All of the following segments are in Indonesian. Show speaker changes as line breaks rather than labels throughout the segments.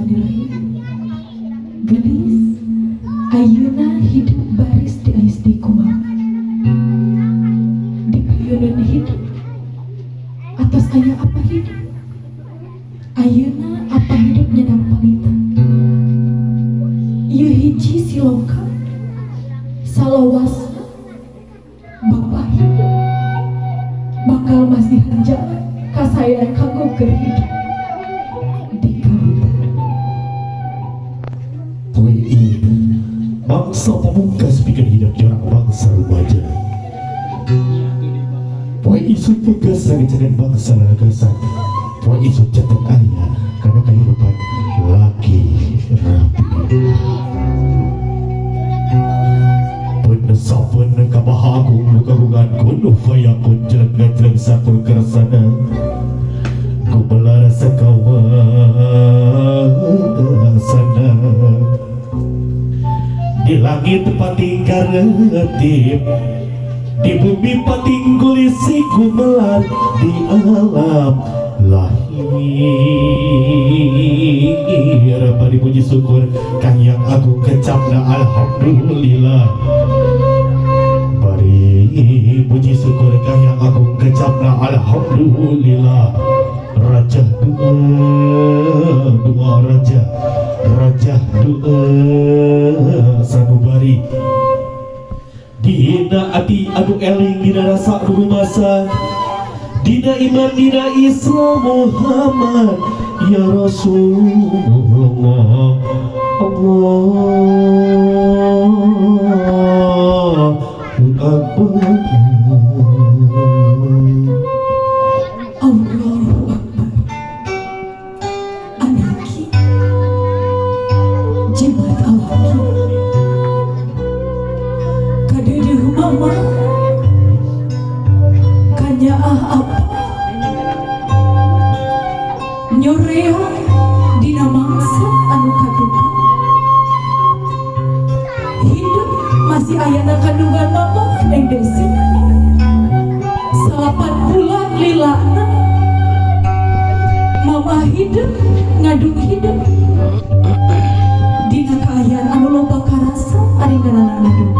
Bismillahirrahmanirrahim. Gelis, ayeuna hidup baris di SD kumaha. Di payeunan hidup atas aya apa hidup? Ayeuna apa hidupnya dampalita? Ieu hiji siloka salawasna Bapak hidup bakal masih hanjang kasayang kanggo keur hidup di kauta.
Poe ieu bangsa pamungkas pikeun hidup jorang bangsa rumaja. Poe isu pegas sangeun bangsa lagasan. Poe isu catet aya kana kahirupan laki rapi. Penesapan kabahagung kagungan kunuh fayakun jeleng-jeleng satu kersana. Ku belarasa kawasan di langit patingkar ngetip, di bumi patingguli si gumelar, di alam lahir. Bari puji syukur Kang Yang Agung kecapna alhamdulillah. Bari puji syukur Kang Yang Agung kecapna alhamdulillah. Raja dua raja dua sanubari dina ati anu eling dina rasa anu masa dina iman dina Islam Muhammad ya Rasulullah. Allahu Akbar.
Allahu Akbar. Anaki jimat alaki kadeueuh mama kanyaah apa nyorea dina mangsa anu kaduka hidup masih ayana kandungan mama Neng Desi 8 bulan lilana mama hidup ngadung hidup dina kaayaan anu loba karasa ari ngaranna ngadung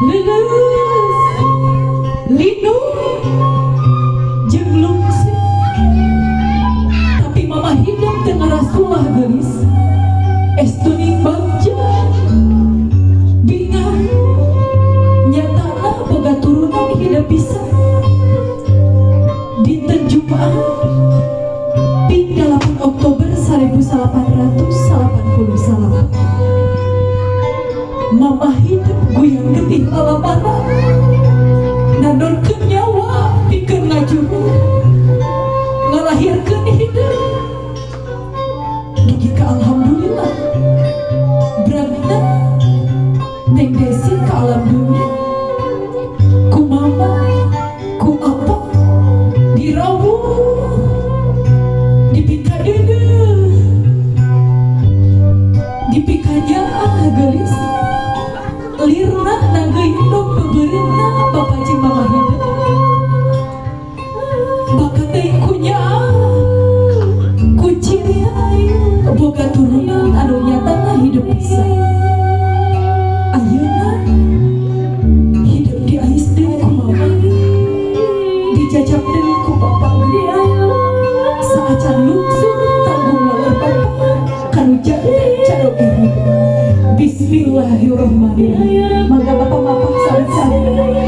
leuleus lindung jeung lungsi tapi mama hidup teu ngarasullah geulis estuning bagja bingang nyatana boga turunan hidup bisa dinten Jumat ping 8 Oktober 1889 mama hidup guyang getih lalapana nandorkeun nyawa pikeun ngajuru ngalahirkeun hidup dugi ka alhamdulillah berarti Neng Desi ka alam dunia ku mama ku apa dirawuh dipika deudeuh dipikanya gelis lirna nanggeindong bebeurna bapa jeung mama hidup baka teh kunyaah ku cinta boga turunan anu nyatana hidup bisa ayeuna hidup di ASD ku mama dijajab deui ku bapa saacan lungsur tanggung laler bapa kanu janten cadog ibu. Bismillahirrahmanirrahim. Mangga bapak-bapak salat-salat.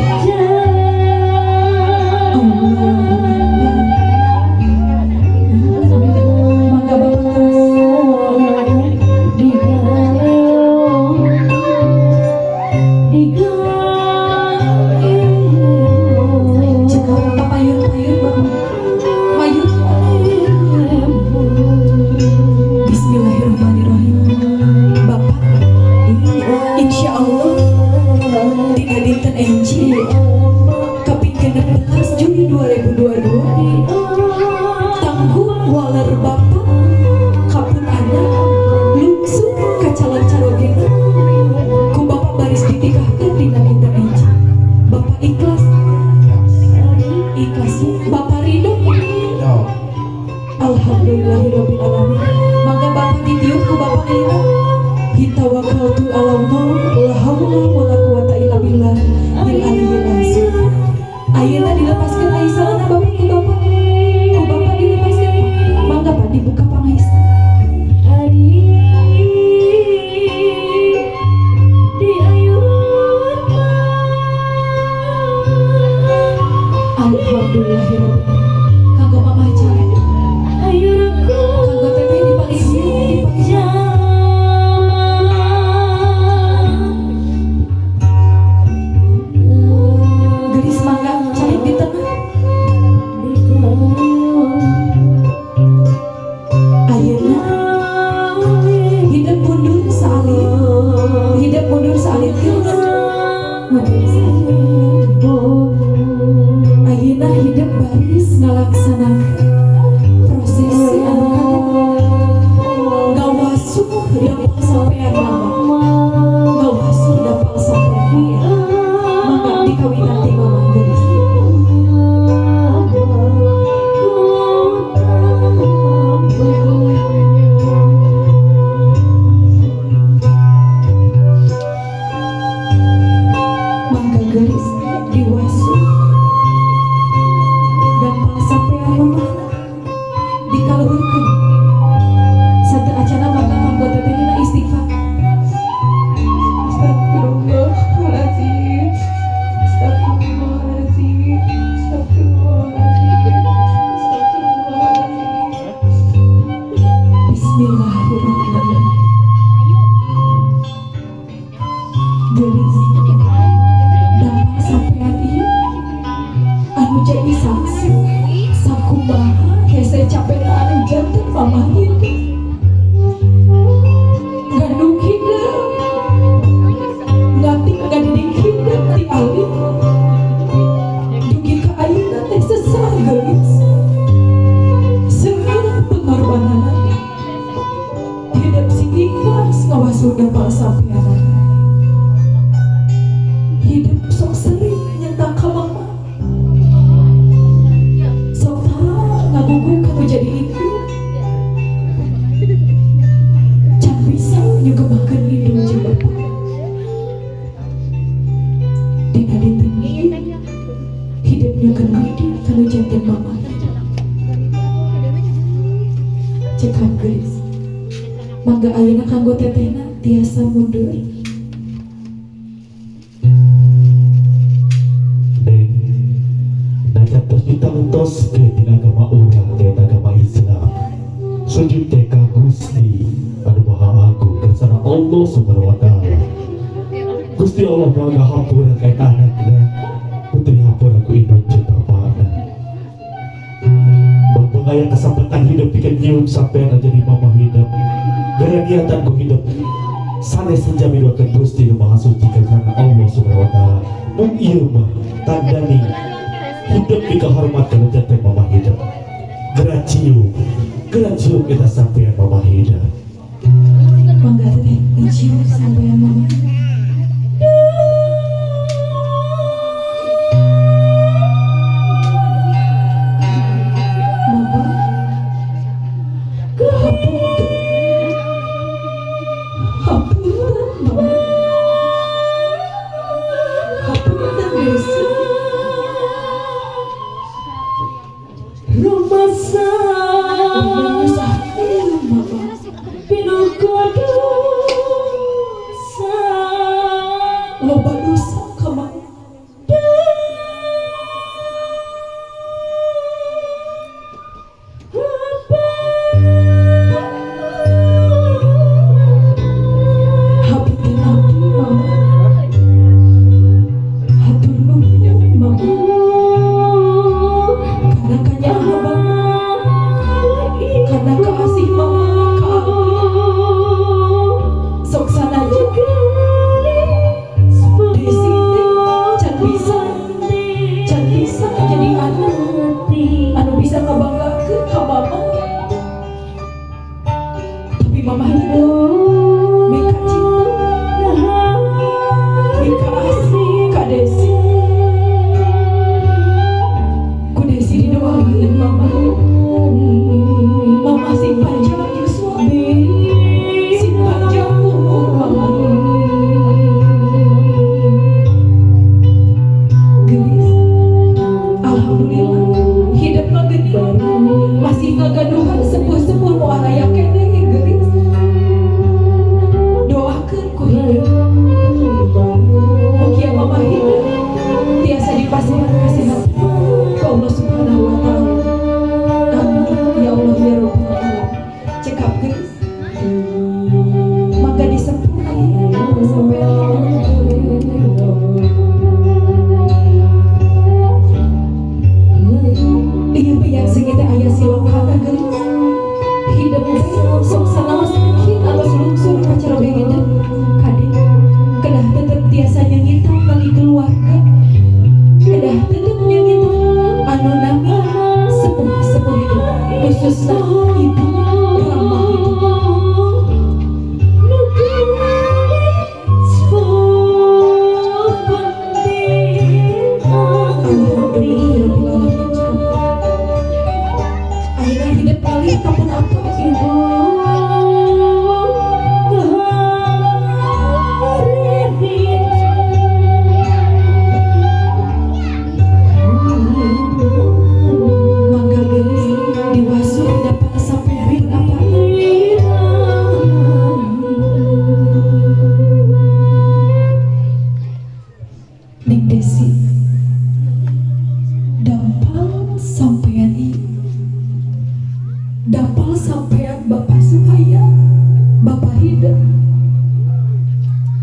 Mangga bapak jika bapak payun mayun Bismillahirrahmanirrahim. Bapak insya Allah tidak Bismillahirrahmanirrahim. Gelis dapat sampean ieu anu jadi saksi sakumaha hese capek anu janten mama hidup gandung hidup ngati ganding hidup ti alif dugi ka ayeuna teh sesah gelis seueur pengorbanan hidup sing ikhlas ngawasuda pal sampean hidup sok sering nyentak ka mama sok tara ngagugu kamu jadi ibu can bisa nyugemakeun hidup jeung bapak dina ditengih hidup nyukeun gede kanu janten mama cekan geus mangga ayeuna kanggo tetehna tiasa mundur.
Tos ke tina agama urang teh agama Islam sujud teh ka Gusti anu Maha Agung kersana Allah Subhanahu wa taala. Gusti Allah maha ngahampura ka anakna putri hampura ku indung jeung bapana. Mumpung aya kesempatan hidup pikeun nyium sampean jadi mama hidup gara niatan ku hidup sanes menjamilukeun Gusti nu Maha Suci kersana Allah Subhanahu wa taala. Mun ieu mah tandani hidup di kehormatan jantan mama hidup. Geraciu kita sampean mama hidup.
Mangga teh dicium sampean mama. Mama, hapunten mama. Hapunten Desi. Rumasa mama pinuka dosa loba dosa ka mama hapunten abdi mama hatur nuhun mama karena kanyaha karena kasih mama ka sok sanajan Desi teh can bisa jadi anak anu bisa ngabanggakeun ka mama tapi mama hidup mika cinta mika asih ka Desi ku Desi didoakeun mama si panjang Yusuf si panjang umur mama gelis alhamdulillah hidup mah gede masih ngagaduhan sepuh-sepuh mau araya kene gelis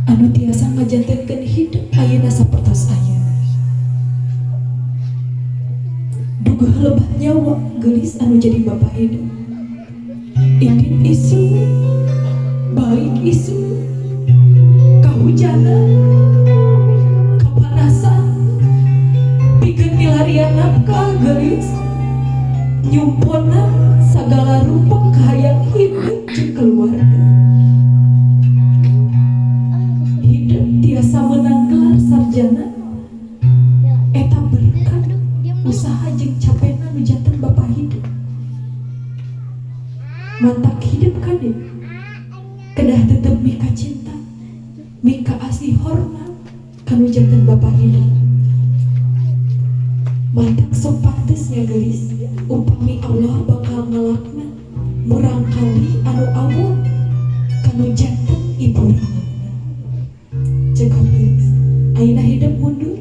anu tiasa ngajantenkeun hidup ayeuna sapertos aya. Duga lebah nyawa geulis anu jadi bapa hidup. Indit isu, baik isu, kahujanan, kapanasan, pikeun milarian nafkah geulis, nyumpona sagala rupa kahayang hidup jeung keluarga. Hidup tiasa menang gelar sarjana, eta berkat usaha jeung capena nu janten bapa hidup. Mantak hidup kade kedah tetep mika cinta, mika asih hormat kanu janten bapa hidup. Mantak sok pantesnya geulis upami Allah bakal ngelakna murang kali anu awon kanu janten ibu ramana. Cekap geulis ayeuna hidup mundur.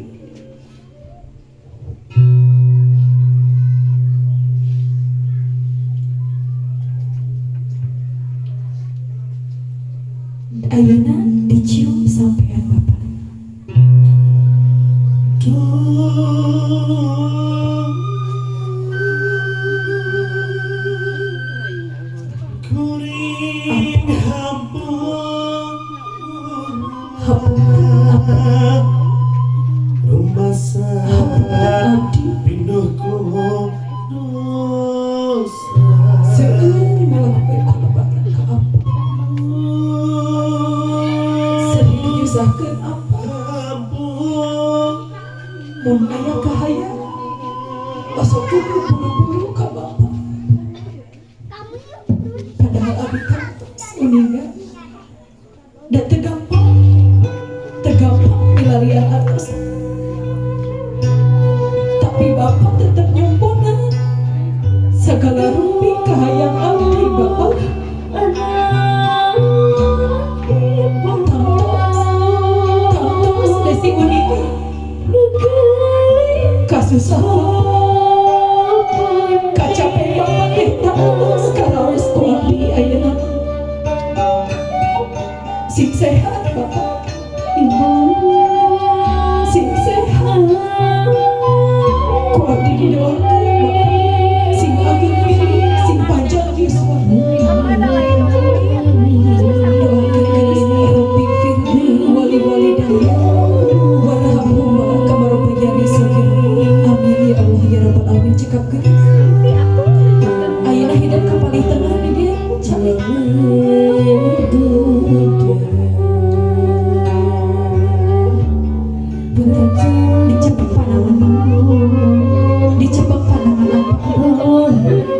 Ayeuna dicium sampean bapa. Mun aya kahaya masuk kudu buru-buru ka bapa. Padahal abi kantos uninga da teu gampang milarian atas. Tapi bapa tetep nyumpuna sagala rupi kahayang abdi bapa. Kantos desi uninga kasusahan kacape bapa teh taos karaos ku abdi ayeuna. Sing sehat bapa, sing sehat ku abdi didoakeun bapa, sing ageng pilih, sing panjang yuswa. Doakeun geulis Rabbing firli wali daya warhamhuma kama rabbayani shaghira. Amin ya Allah ya rabbal alamin. Cekap geulis ayeuna hidup ka paling tengah di dieu calik. Punten dicepeng panangan Allah.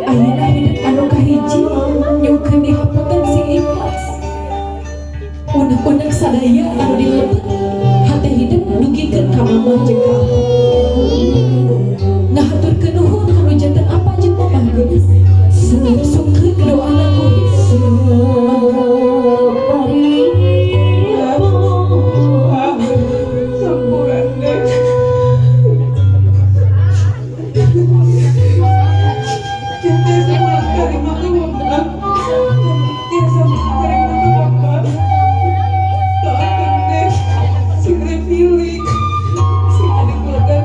Ayeuna hidup anu kahiji nyukeun di hapunten sing ikhlas. Unek-unek sadaya anu dilebet hate hidup dugikeun ka mamah jeung ka abah. Ngahaturkeun nuhun kanu janten apa jeung mamah geulis. Sukeun doana geulis. Sing adik keluarga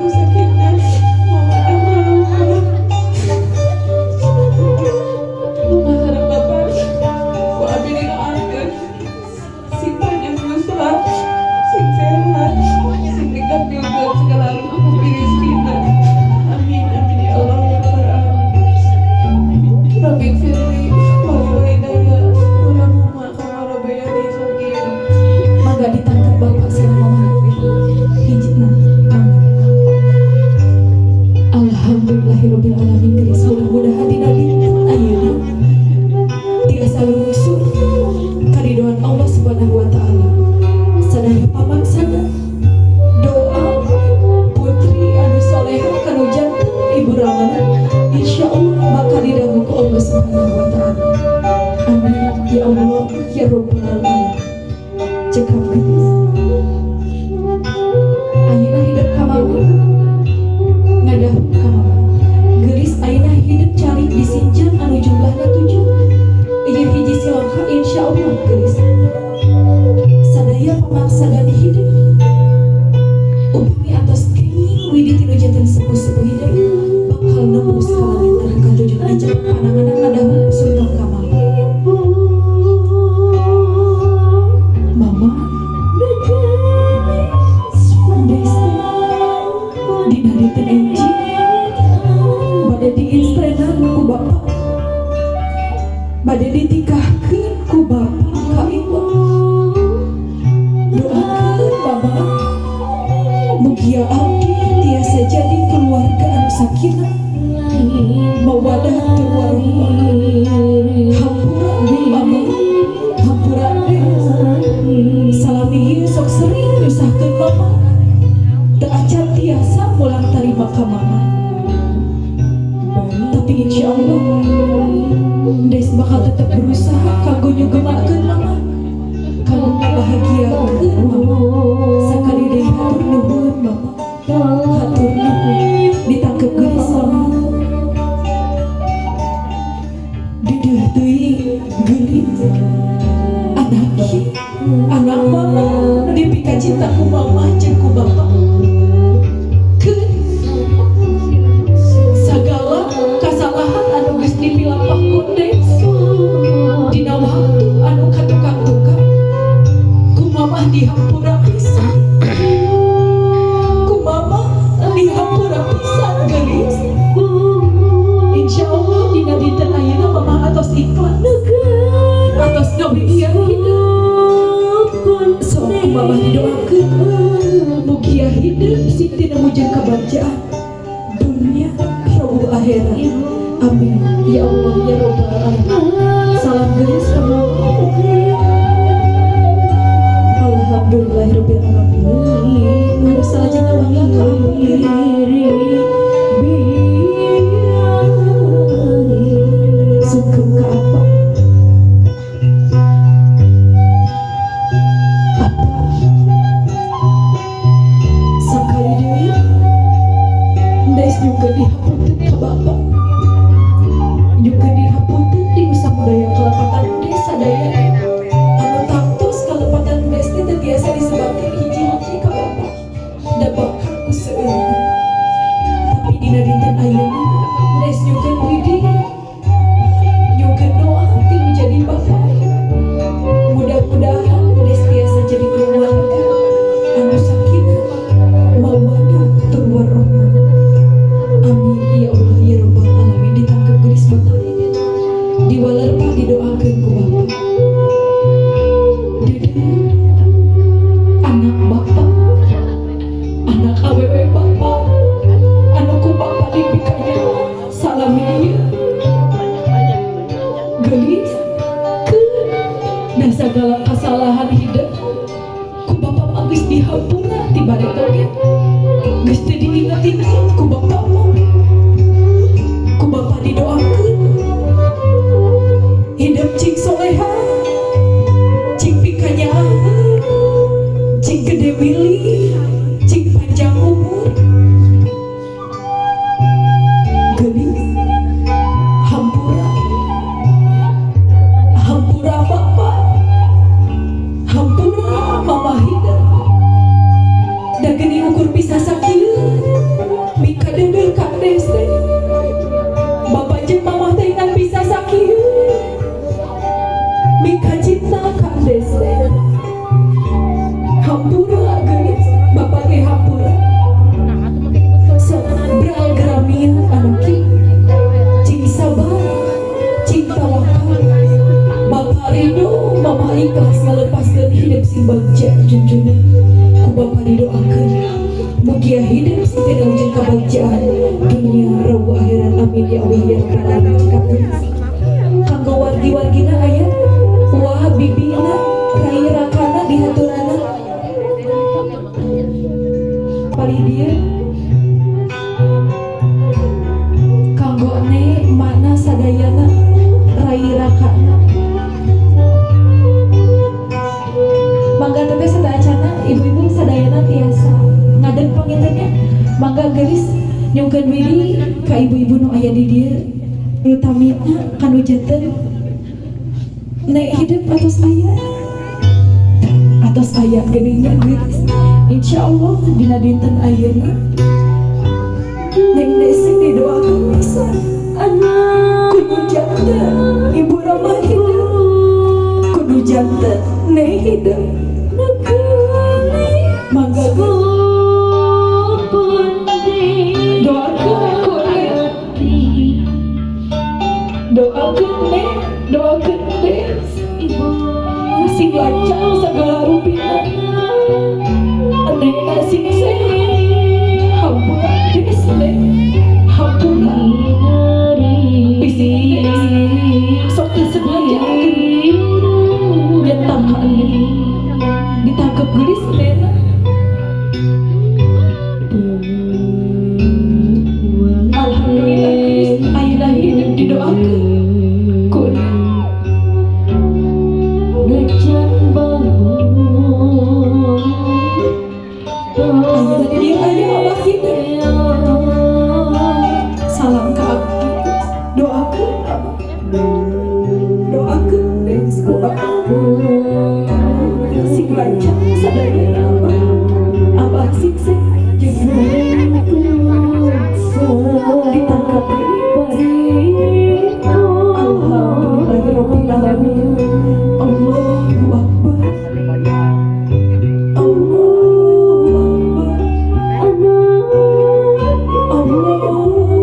maksa dan hidup upami atas kenging widi tinu jantan sepuh-sepuh hidup bakal nembus ke langit terangkan tujuh aja pandangan ngadahu sultan kamal mama desa dina dinten enci pada diinstrenan ku bapak pada ditikahkeun ku bapak ka ibu doakeun mama mugia abdi tiasa jadi keluarga anu sakinah mawadah tur warahmah hampura mama hampura salami sok sering nyusahkeun mama teu acan tiasa mulang tarima ka mama tapi insyaallah Des bakal tetap berusaha kanggo nyugemakeun mama kanggo bahagiakeun mama sakali deui hatur nuhun mama hatur nuhun ditangkep geulis mama dedeuh teuing geulis anak mama dipika cinta ku mama jeung ku bapak keun sagala kasalahan anu geus dipilapah kondes dina waktu anu katukang-tukang ku mama dihampura pisan ku mama dihampura pisan geulis insyaallah dina dinten ayeuna mama atos ikhlas atos mugia hidup sok ku mama didoakeun mugia hidup sing tina mujeng kabagjaan dunia rabbul akhirat amin ya Allah ya rabbal alamin salam geulis ka mama alhamdulillahirabbil alamin harus salajengna wangga ka sungkem ka apa sakali deui Des juga dihapunten ka bapak juga dihapunten di Nusa Budaya Kalepatan Desa Daya anu tangtos kalepatan Des teh biasa disebatkeun hiji-hiji ka bapak da bakal ku seueur tapi dina dinten ayeuna Des juga widi juga doa tilu jadi bapak mudah-mudahan Des tiasa jadi keluarga anu sakinah mawaddah tur warahmah amin ya Allah ya rabbal alamin ditangkep geulis bapak diwalerpa didoakeun ku bapak dedeuh anak bapak anak awewe bapak anu ku bapak dipikanya salami geulis keun dan segala kesalahan hidup ku bapak mah geus dihampura ti bari toge geus teu diinget-inget ku bapak mah ku bapak didoakeun hidup cing soleha cing pikanyaan cing gede wilih cing panjang umur geulis hampura hampura bapak hampura mama hidup da geni ukur bisa sakieu mika deudeuh ka Des teh bapak jeung mama teh ngan bisa sakieu mika cinta ka Des teh hampura geulis bapak ge hampura sok beral geramian anak cing sabar cing tawakal bapak rindu mama ikhlas ngalepaskeun hidup sing bagja junjungan ku bapak didoakeun mugia hidup sing teu ujung kabagjaan dunia rabbul akhirat amin ya Allah ya rabbal alamin cekap geulis kanggo wargi-wargina aya wah bibina rai rakana dihaturana pali dia kanggo ne mana sadayana rai rakana mangga teh sadayana ibu-ibu sadayana tiasa ngadeg pangintennya mangga geulis nyungkeun widi ka ibu-ibu nu aya di dieu utamina kanu janten naik hidup atas aya atas ayat geningnya geus. Insyaallah dina dinten ayeuna Neng Desi didoakeun pisan kudu janten Ibu Rama hidup, kudu janten Neng hidup. Mangga doakeun Neng, doakeun Des sing lancar segala rupiah Neng sing sehat hampura Des Neng hampura bisi sok disengajakeun nyetakan ditangkep geulis Neng. Alhamdulillah ayeuna hidup didoakeun ku ayeuna di dieu aya Allah hidup. Salam ka abdi, doakeun abdi, doakeun Des ku abdi sing lancar sadaya abah sing sehat jeung ditangkap Alhamdulillahirabbil alamin. Allahu akbar, Allahu akbar, Allahu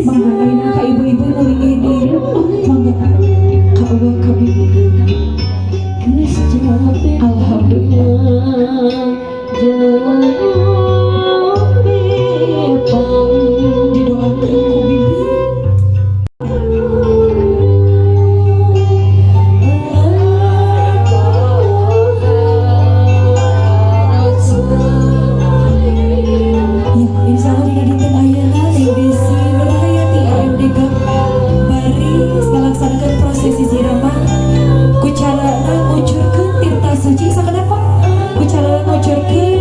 mangga ayeuna ka ibu-ibu uling di mangga ka Allah ka bibi. Alhamdulillah didoakeun ku bibi. Ya, insyaallah dina dinten ayeuna Neng Desi Nurhayati AMDG bari ngalaksanakeun prosesi siraman ku carana ngucurkeun tirta suci. Sakenapa ku carana ngucurkeun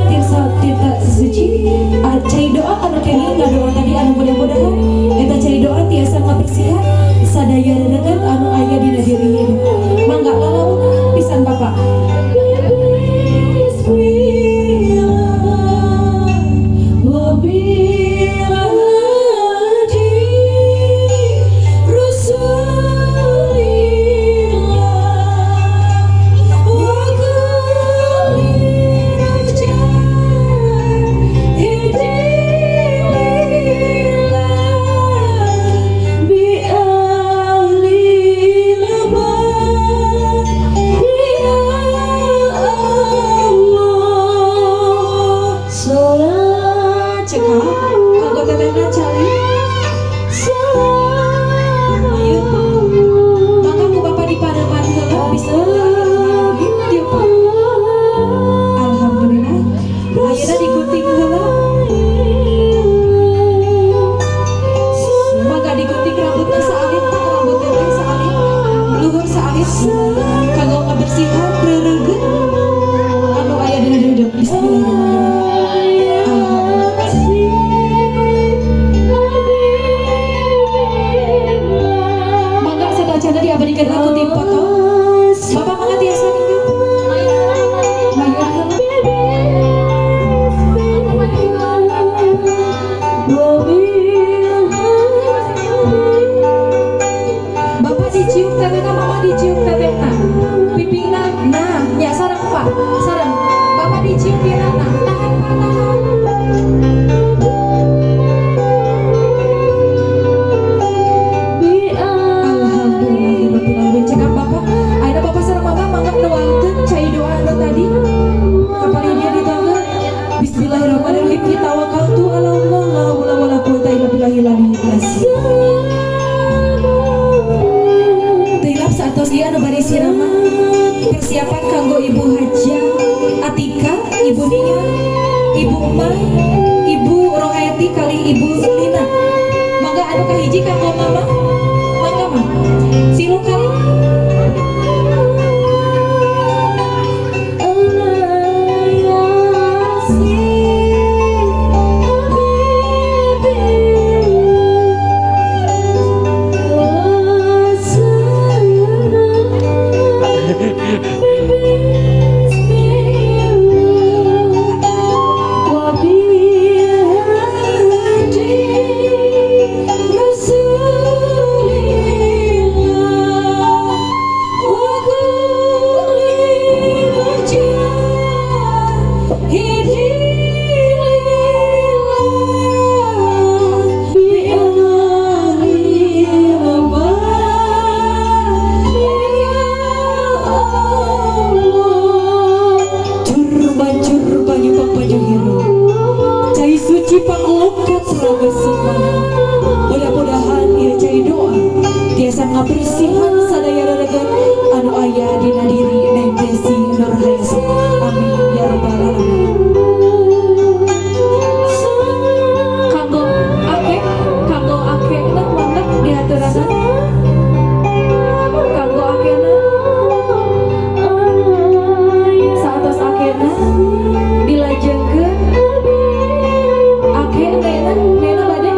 tirta suci cai doa anu kenging ngadoa tadi anu mudah-mudahan eta cai doa tiasa ngabersihan sadaya rerengan anu aya dina diri hidup. Mangga lalauna pisan Bapak. Persiapan kanggo Ibu Haja Atika, Ibu Ning pisan ngabersihan sadaya reregan anu aya dina diri Neng Desi Nurhayati. Amin ya rabbal alamin. Kanggo ake nak mangga diaturakan. Kanggo akena saatos akena dilajengkeun ake nena bade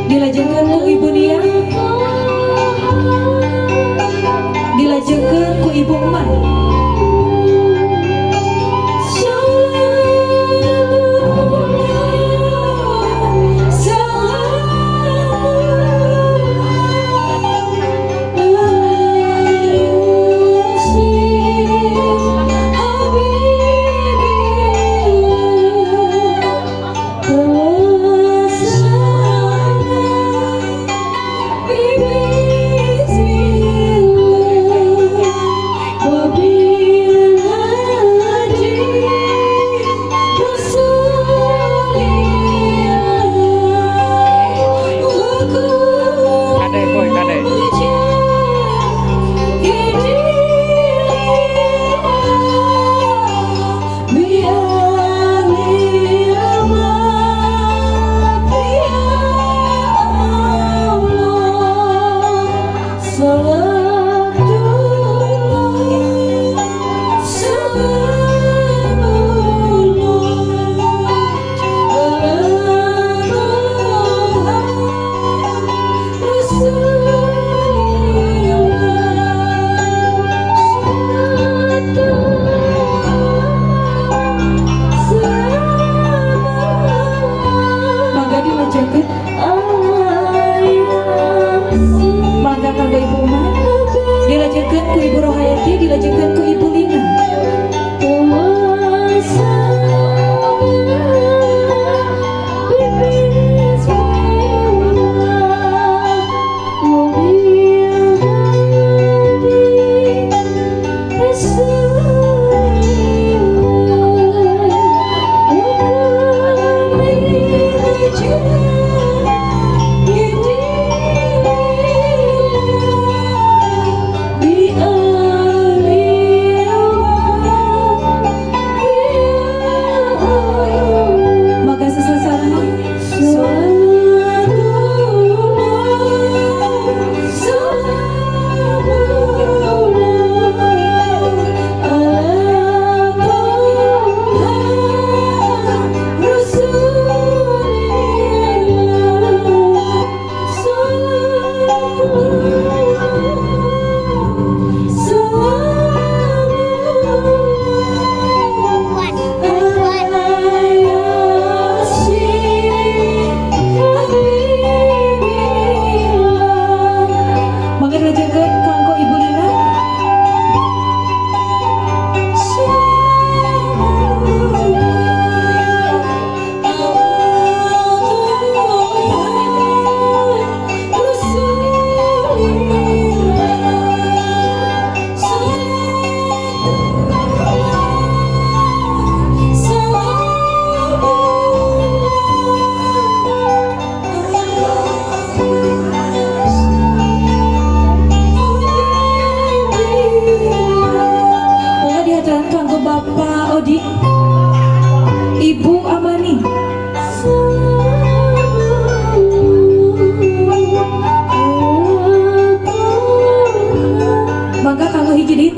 dilajengkeun ku Ibu Nia, dilajengkeun ku Ibu Eman.
Bismillah,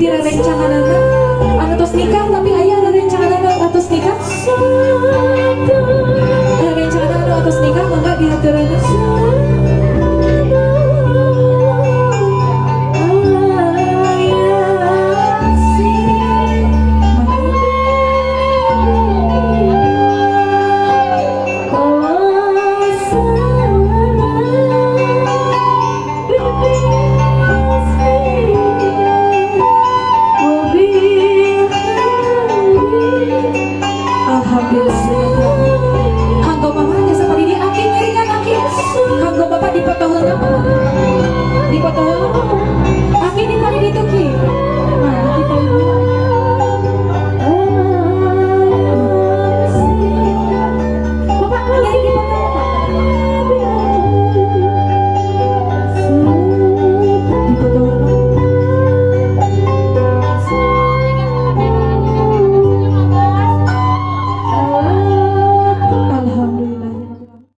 dira rencangan anu tos nikah tapi aya ada rencangan anu atos nikah ada rencangan anu atos nikah mangga dihaturkeun